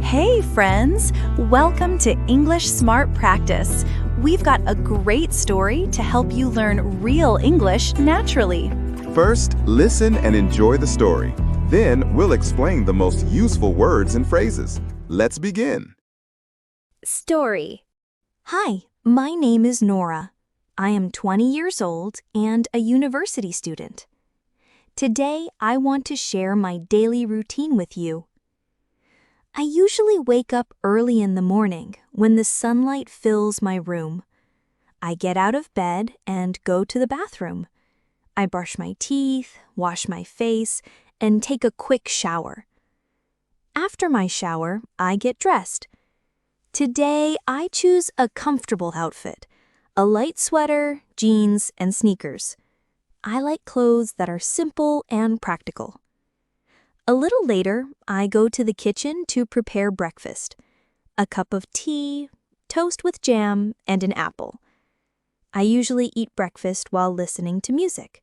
Hey friends, welcome to English Smart Practice. We've got a great story to help you learn real English naturally. First, listen and enjoy the story. Then, we'll explain the most useful words and phrases. Let's begin. Story. Hi, my name is Nora. I am 20 years old and a university student. Today, I want to share my daily routine with you. I usually wake up early in the morning when the sunlight fills my room. I get out of bed and go to the bathroom. I brush my teeth, wash my face, and take a quick shower. After my shower, I get dressed. Today, I choose a comfortable outfit, a light sweater, jeans, and sneakers. I like clothes that are simple and practical. A little later, I go to the kitchen to prepare breakfast. A cup of tea, toast with jam, and an apple. I usually eat breakfast while listening to music.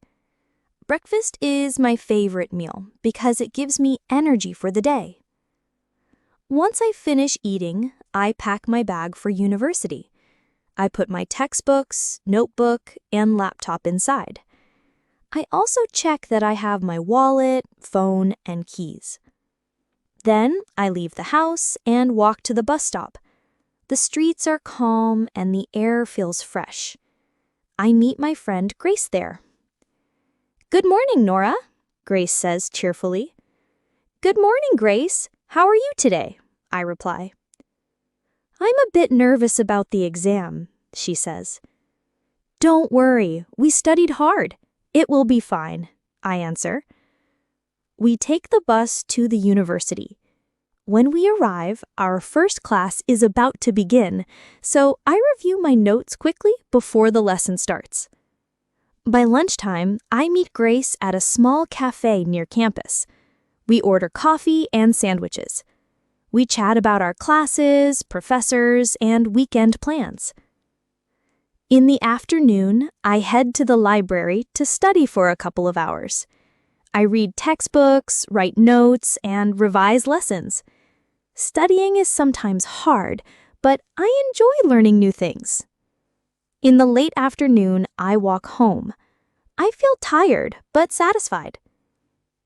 Breakfast is my favorite meal because it gives me energy for the day. Once I finish eating, I pack my bag for university. I put my textbooks, notebook, and laptop inside. I also check that I have my wallet, phone, and keys. Then I leave the house and walk to the bus stop. The streets are calm and the air feels fresh. I meet my friend Grace there. "Good morning, Nora," Grace says cheerfully. "Good morning, Grace. How are you today?" I reply. "I'm a bit nervous about the exam," she says. "Don't worry, we studied hard. It will be fine," I answer. We take the bus to the university. When we arrive, our first class is about to begin, so I review my notes quickly before the lesson starts. By lunchtime, I meet Grace at a small cafe near campus. We order coffee and sandwiches. We chat about our classes, professors, and weekend plans. In the afternoon, I head to the library to study for a couple of hours. I read textbooks, write notes, and revise lessons. Studying is sometimes hard, but I enjoy learning new things. In the late afternoon, I walk home. I feel tired, but satisfied.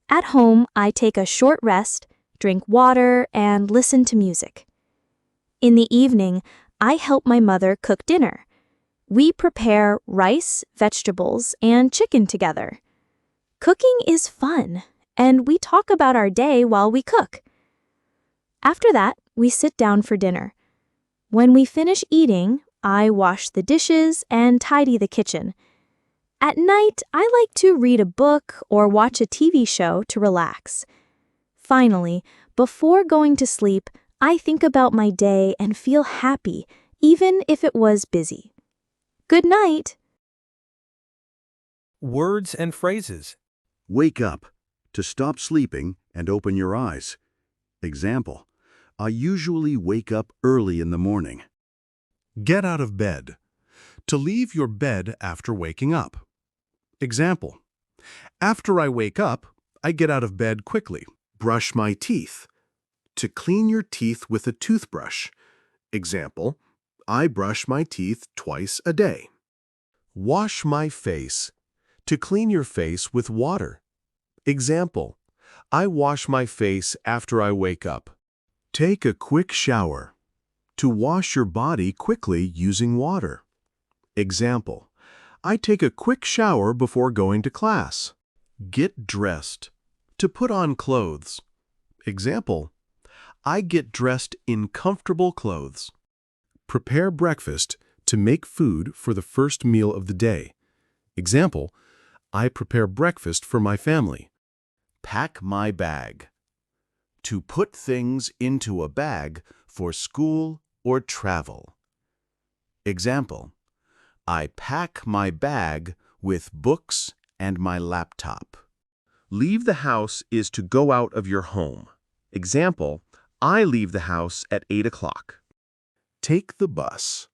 At home, I take a short rest, drink water, and listen to music. In the evening, I help my mother cook dinner. We prepare rice, vegetables, and chicken together. Cooking is fun, and we talk about our day while we cook. After that, we sit down for dinner. When we finish eating, I wash the dishes and tidy the kitchen. At night, I like to read a book or watch a TV show to relax. Finally, before going to sleep, I think about my day and feel happy, even if it was busy. Good night. Words and phrases. Wake up, to stop sleeping and open your eyes. Example, I usually wake up early in the morning. Get out of bed, to leave your bed after waking up. Example, after I wake up, I get out of bed quickly. Brush my teeth, to clean your teeth with a toothbrush. Example, I brush my teeth twice a day. Wash my face, to clean your face with water. Example, I wash my face after I wake up. Take a quick shower, to wash your body quickly using water. Example, I take a quick shower before going to class. Get dressed, to put on clothes. Example, I get dressed in comfortable clothes. Prepare breakfast, to make food for the first meal of the day. Example, I prepare breakfast for my family. Pack my bag, to put things into a bag for school or travel. Example, I pack my bag with books and my laptop. Leave the house is to go out of your home. Example, I leave the house at 8 o'clock. Take the bus,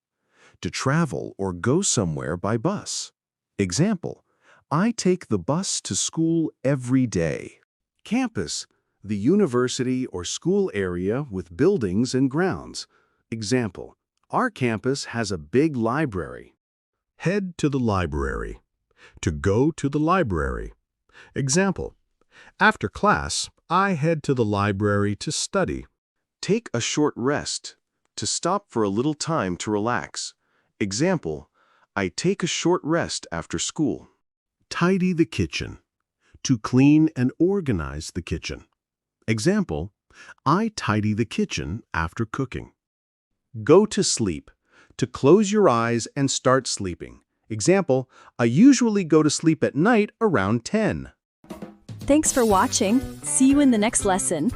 to travel or go somewhere by bus. Example, I take the bus to school every day. Campus, the university or school area with buildings and grounds. Example, our campus has a big library. Head to the library. To go to the library. Example, after class, I head to the library to study. Take a short rest. To stop for a little time to relax. Example, I take a short rest after school. Tidy the kitchen. To clean and organize the kitchen. Example, I tidy the kitchen after cooking. Go to sleep. To close your eyes and start sleeping. Example, I usually go to sleep at night around 10. Thanks for watching. See you in the next lesson.